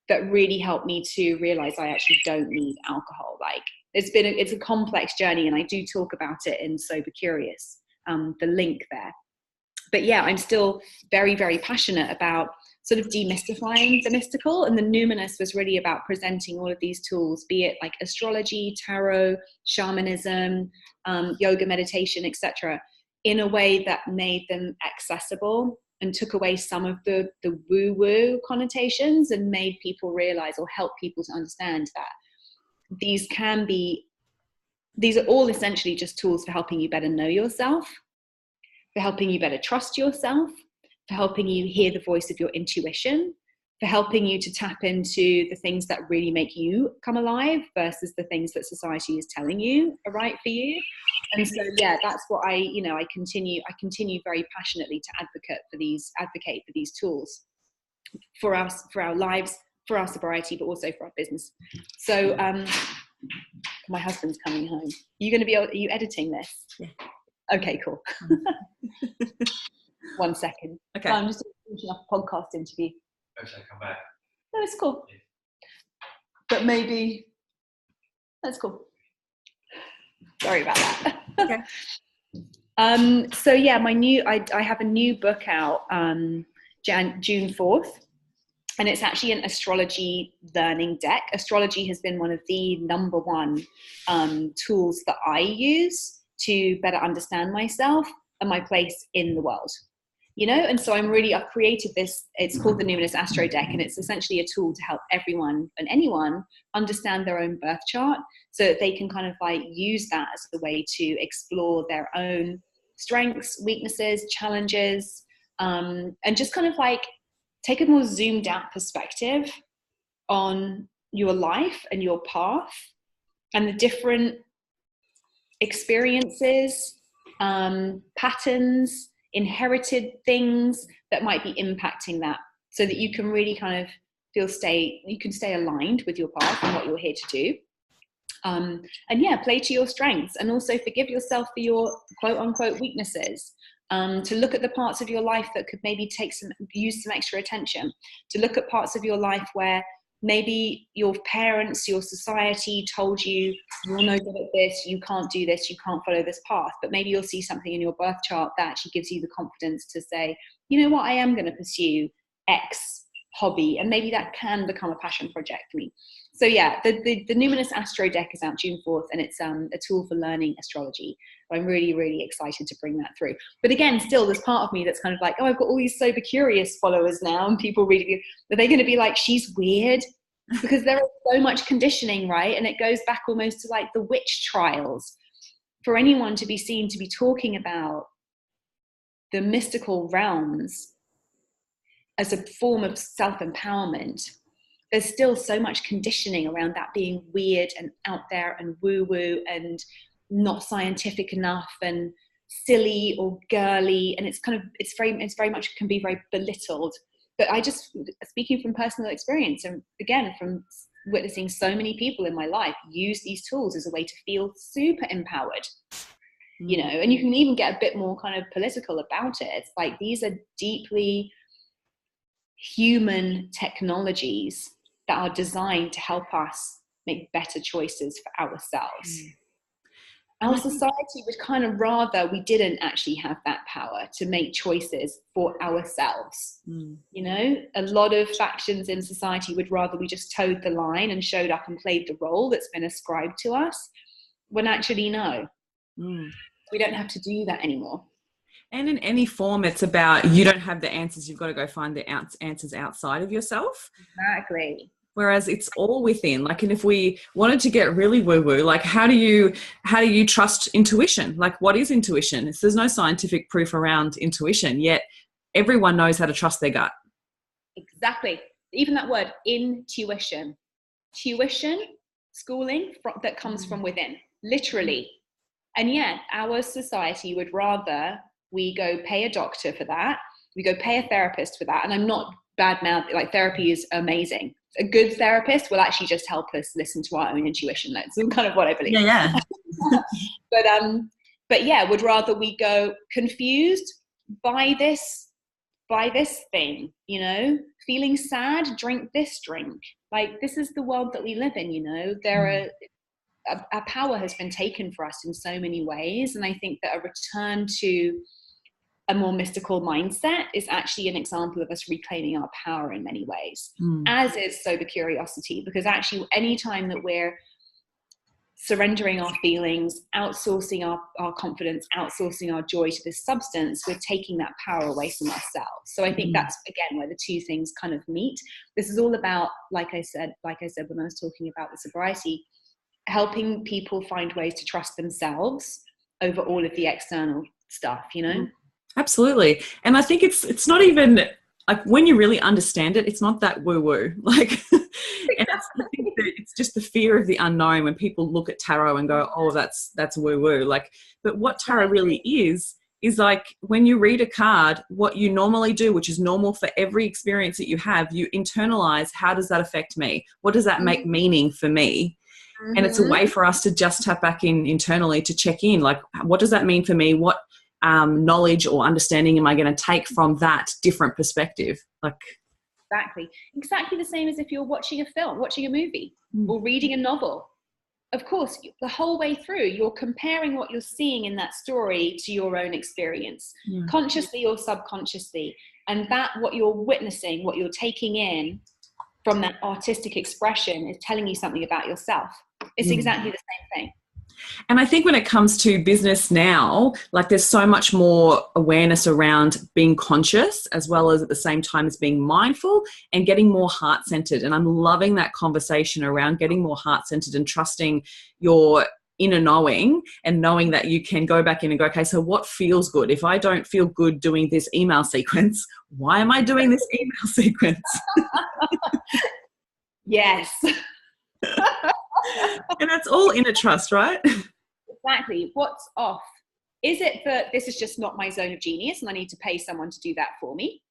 that really helped me to realize I actually don't need alcohol. Like, it's a complex journey, and I do talk about it in Sober Curious, the link there. But yeah, I'm still very, very passionate about sort of demystifying the mystical, and the Numinous was really about presenting all of these tools, be it like astrology, tarot, shamanism, yoga, meditation, etc., in a way that made them accessible and took away some of the woo-woo connotations, and made people realize, or help people to understand, that these are all essentially just tools for helping you better know yourself, for helping you better trust yourself, for helping you hear the voice of your intuition, for helping you to tap into the things that really make you come alive versus the things that society is telling you are right for you. And so, yeah, that's what I continue very passionately to advocate for these tools for us, for our lives, for our sobriety, but also for our business. So, my husband's coming home. Are you editing this? Yeah. Okay, cool. 1 second. Okay. So I'm just finishing up a podcast interview. Actually, come back. No, it's cool. Yeah. But maybe that's cool. Sorry about that. Okay. So yeah, I have a new book out June 4th, and it's actually an astrology learning deck. Astrology has been one of the number one tools that I use to better understand myself and my place in the world. And so I've created this, it's called the Numinous Astro Deck, and it's essentially a tool to help everyone and anyone understand their own birth chart, so that they can kind of like use that as a way to explore their own strengths, weaknesses, challenges, and just kind of like take a more zoomed out perspective on your life and your path and the different experiences, patterns, inherited things that might be impacting that, so that you can really kind of stay aligned with your path and what you're here to do. And yeah, play to your strengths, and also forgive yourself for your quote unquote weaknesses. To look at the parts of your life that could maybe use some extra attention, to look at parts of your life where maybe your parents, your society told you, you're no good at this, you can't do this, you can't follow this path. But maybe you'll see something in your birth chart that actually gives you the confidence to say, you know what, I am going to pursue X hobby, and maybe that can become a passion project for me. So yeah, the Numinous Astro Deck is out June 4th, and it's a tool for learning astrology. I'm really, really excited to bring that through. But again, still there's part of me that's kind of like, oh, I've got all these Sober Curious followers now, and people reading, are they going to be like, she's weird? Because there is so much conditioning, right? And it goes back almost to like the witch trials. For anyone to be seen to be talking about the mystical realms as a form of self-empowerment, there's still so much conditioning around that being weird and out there and woo-woo and not scientific enough and silly or girly, and it's very much can be very belittled. But I just, speaking from personal experience, and again from witnessing so many people in my life use these tools as a way to feel super empowered, and you can even get a bit more kind of political about it. It's like, these are deeply human technologies that are designed to help us make better choices for ourselves. Our society would kind of rather we didn't actually have that power to make choices for ourselves. A lot of factions in society would rather we just towed the line and showed up and played the role that's been ascribed to us, when actually no, we don't have to do that anymore. And in any form, it's about, you don't have the answers, you've got to go find the answers outside of yourself. Exactly. Whereas it's all within. Like, and if we wanted to get really woo-woo, like how do you trust intuition? Like, what is intuition? There's no scientific proof around intuition, yet everyone knows how to trust their gut. Exactly. Even that word, intuition. Tuition, schooling that comes from within, literally. And yet our society would rather we go pay a doctor for that, we go pay a therapist for that. And I'm not bad-mouth, like, therapy is amazing. A good therapist will actually just help us listen to our own intuition. That's kind of what I believe. Yeah. But yeah, would rather we go confused by this buy this thing, you know, feeling sad, drink this drink. Like, this is the world that we live in, you know. Our power has been taken for us in so many ways. And I think that a return to a more mystical mindset is actually an example of us reclaiming our power in many ways, as is sober curiosity. Because actually, anytime that we're surrendering our feelings, outsourcing our confidence, outsourcing our joy to this substance, we're taking that power away from ourselves. So I think that's, again, where the two things kind of meet. This is all about, like I said when I was talking about the sobriety, helping people find ways to trust themselves over all of the external stuff, you know? Absolutely. And I think it's not even, like, when you really understand it, it's not that woo-woo. Like, and I think that it's just the fear of the unknown when people look at tarot and go, oh, that's woo-woo. Like, but what tarot really is like, when you read a card, what you normally do, which is normal for every experience that you have, you internalize, how does that affect me? What does that make meaning for me? And it's a way for us to just tap back in internally to check in, like, what does that mean for me? What knowledge or understanding am I going to take from that different perspective? Like, exactly the same as if you're watching a film, watching a movie, or reading a novel. Of course, the whole way through, you're comparing what you're seeing in that story to your own experience, consciously or subconsciously. And that, what you're witnessing, what you're taking in from that artistic expression, is telling you something about yourself. It's exactly the same thing. And I think when it comes to business now, like, there's so much more awareness around being conscious, as well as at the same time as being mindful and getting more heart-centered. And I'm loving that conversation around getting more heart-centered and trusting your inner knowing, and knowing that you can go back in and go, okay, so what feels good? If I don't feel good doing this email sequence, why am I doing this email sequence? Yes. And that's all inner trust, right? Exactly. What's off? Is it that this is just not my zone of genius and I need to pay someone to do that for me?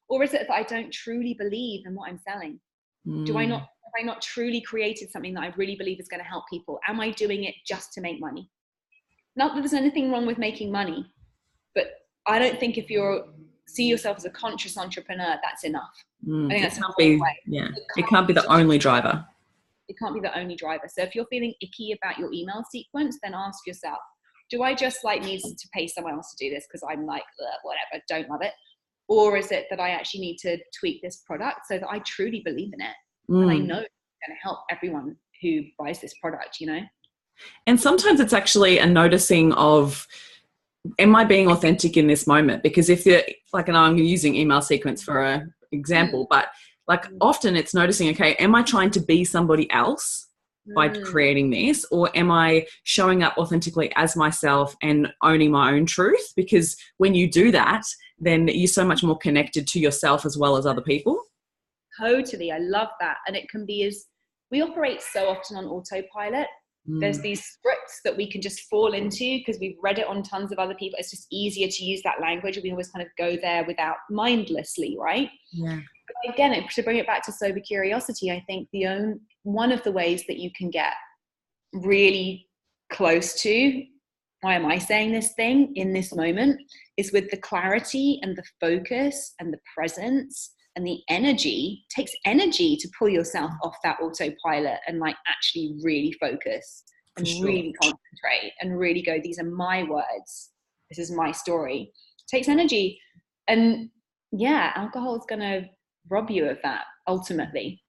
Or is it that I don't truly believe in what I'm selling? Have I not truly created something that I really believe is going to help people? Am I doing it just to make money? Not that there's anything wrong with making money, but I don't think if you see yourself as a conscious entrepreneur, that's enough. I think that's it can't be the only driver. It can't be the only driver. So if you're feeling icky about your email sequence, then ask yourself, do I just need to pay someone else to do this because I'm like, whatever, don't love it? Or is it that I actually need to tweak this product so that I truly believe in it? And I know it's going to help everyone who buys this product, you know? And sometimes it's actually a noticing of, am I being authentic in this moment? Because if you're like, and I'm using email sequence for an example, but like, often it's noticing, okay, am I trying to be somebody else by creating this, or am I showing up authentically as myself and owning my own truth? Because when you do that, then you're so much more connected to yourself as well as other people. Totally. I love that. And it can be, we operate so often on autopilot. There's these scripts that we can just fall into because we've read it on tons of other people. It's just easier to use that language. We always kind of go there without mindlessly, right? Yeah. But again, to bring it back to sober curiosity, I think one of the ways that you can get really close to, why am I saying this thing in this moment, is with the clarity and the focus and the presence and the energy. It takes energy to pull yourself off that autopilot and actually really focus and really concentrate and really go, these are my words, this is my story. It takes energy. And yeah, alcohol is going to rob you of that ultimately.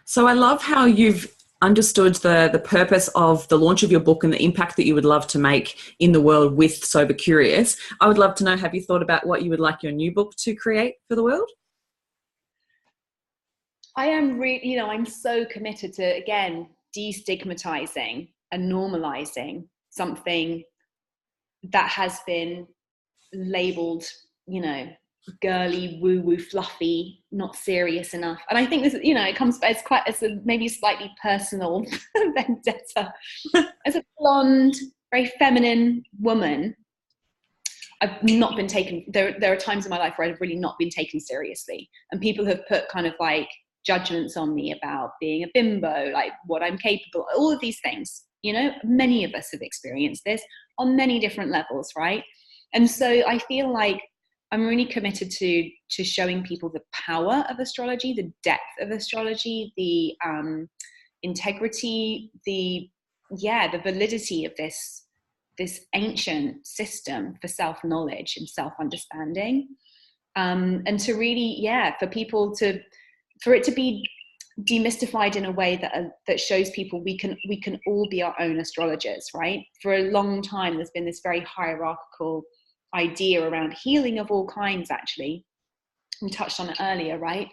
So I love how you've understood the purpose of the launch of your book and the impact that you would love to make in the world with Sober Curious. I would love to know, have you thought about what you would like your new book to create for the world? I am really, I'm so committed to, again, destigmatizing and normalizing something that has been labeled, girly, woo-woo, fluffy, not serious enough. And I think this, it's a maybe slightly personal vendetta. As a blonde, very feminine woman, I've not been taken, there are times in my life where I've really not been taken seriously. And people have put kind of judgments on me about being a bimbo, what I'm capable, all of these things, many of us have experienced this on many different levels, right? And so I feel like I'm really committed to showing people the power of astrology, the depth of astrology, the integrity, the validity of this ancient system for self-knowledge and self-understanding. And to really, for it to be demystified in a way that shows people we can all be our own astrologers, right? For a long time, there's been this very hierarchical idea around healing of all kinds, actually. We touched on it earlier, right?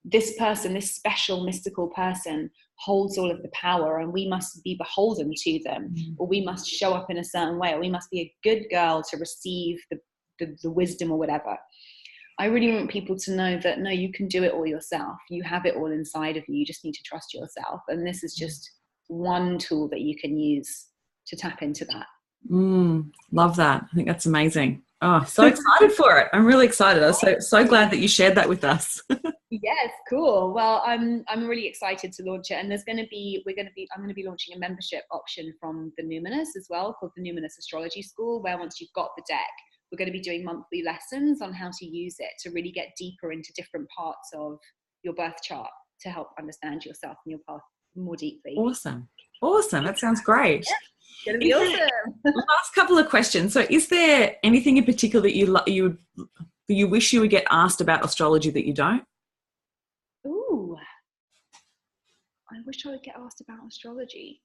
This person, this special mystical person, holds all of the power, and we must be beholden to them, or we must show up in a certain way, or we must be a good girl to receive the wisdom or whatever. I really want people to know that, no, you can do it all yourself. You have it all inside of you. You just need to trust yourself. And this is just one tool that you can use to tap into that. Love that. I think that's amazing. Oh, so excited for it. I'm really excited. I'm so glad that you shared that with us. Yes, cool. Well, I'm really excited to launch it, and I'm going to be launching a membership option from the Numinous as well, called the Numinous Astrology School, where once you've got the deck, we're going to be doing monthly lessons on how to use it to really get deeper into different parts of your birth chart to help understand yourself and your path more deeply. Awesome. That sounds great. Yeah. It's going to be awesome. Last couple of questions. So is there anything in particular that you wish you would get asked about astrology that you don't? Ooh, I wish I would get asked about astrology.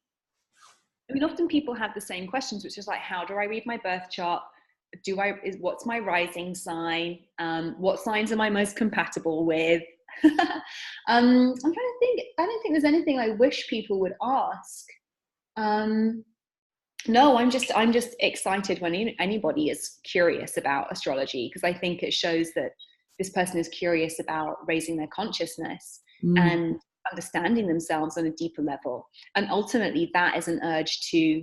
I mean, often people have the same questions, which is like, how do I read my birth chart? What's my rising sign? What signs am I most compatible with? I'm trying to think. I don't think there's anything I wish people would ask. No, I'm just excited when anybody is curious about astrology, because I think it shows that this person is curious about raising their consciousness and understanding themselves on a deeper level. And ultimately, that is an urge to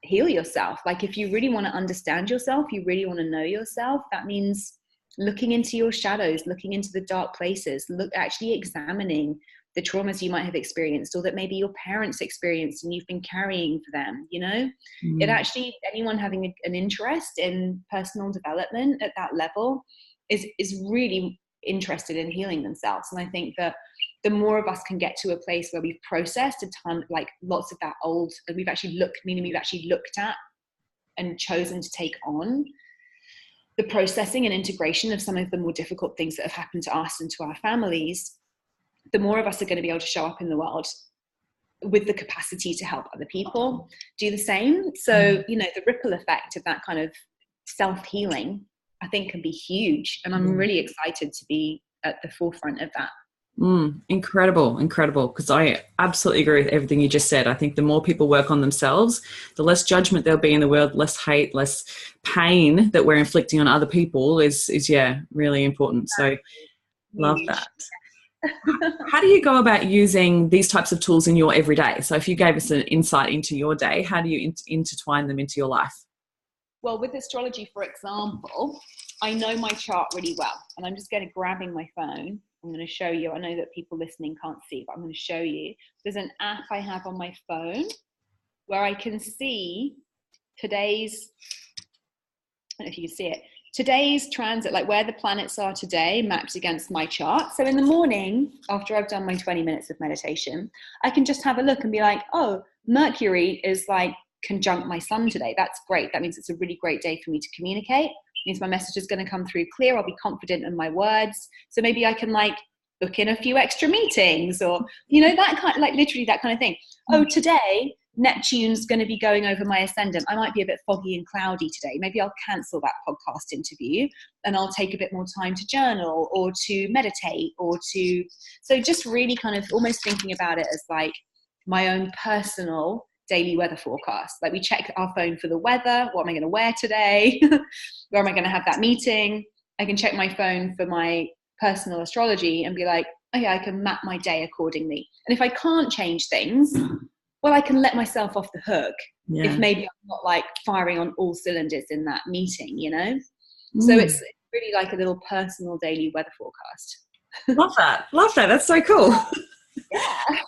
heal yourself. Like, if you really want to understand yourself, you really want to know yourself, that means looking into your shadows, looking into the dark places, actually examining the traumas you might have experienced, or that maybe your parents experienced and you've been carrying for them, It actually, anyone having an interest in personal development at that level is really interested in healing themselves. And I think that the more of us can get to a place where we've processed a ton, like lots of that old, and we've actually looked at and chosen to take on the processing and integration of some of the more difficult things that have happened to us and to our families, the more of us are going to be able to show up in the world with the capacity to help other people do the same. So, the ripple effect of that kind of self-healing, I think, can be huge. And I'm really excited to be at the forefront of that. Incredible. Because I absolutely agree with everything you just said. I think the more people work on themselves, the less judgment there'll be in the world, less hate, less pain that we're inflicting on other people is really important. So love that. How do you go about using these types of tools in your everyday? So if you gave us an insight into your day, how do you intertwine them into your life? Well, with astrology, for example, I know my chart really well, and I'm just grabbing my phone. I'm going to show you. I know that people listening can't see, but I'm going to show you. There's an app I have on my phone where I can see today's, I don't know if you can see it, today's transit, like where the planets are today mapped against my chart. So in the morning, after I've done my 20 minutes of meditation, I can just have a look and be like, oh, Mercury is like conjunct my sun today. That's great. That means it's a really great day for me to communicate. It means my message is going to come through clear. I'll be confident in my words. So maybe I can book in a few extra meetings, or, that kind of, literally that kind of thing. Oh, today Neptune's going to be going over my ascendant. I might be a bit foggy and cloudy today. Maybe I'll cancel that podcast interview and I'll take a bit more time to journal or to meditate so just really kind of almost thinking about it as like my own personal daily weather forecast. Like, we check our phone for the weather. What am I going to wear today? Where am I going to have that meeting? I can check my phone for my personal astrology and be like, okay, I can map my day accordingly. And if I can't change things, well, I can let myself off the hook if maybe I'm not firing on all cylinders in that meeting, So it's really like a little personal daily weather forecast. Love that. That's so cool. Yeah.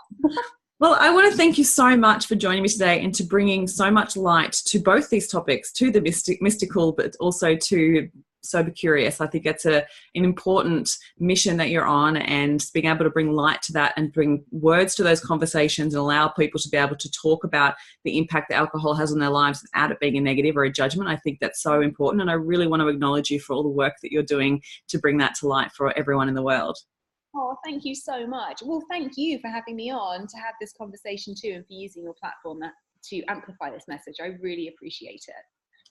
Well, I want to thank you so much for joining me today and to bringing so much light to both these topics, to the mystical, but also to Sober Curious. I think it's an important mission that you're on, and being able to bring light to that and bring words to those conversations and allow people to be able to talk about the impact that alcohol has on their lives without it being a negative or a judgment. I think that's so important, and I really want to acknowledge you for all the work that you're doing to bring that to light for everyone in the world. Oh, thank you so much. Well, thank you for having me on to have this conversation too, and for using your platform to amplify this message. I really appreciate it.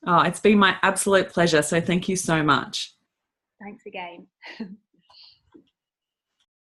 Oh, it's been my absolute pleasure. So thank you so much. Thanks again.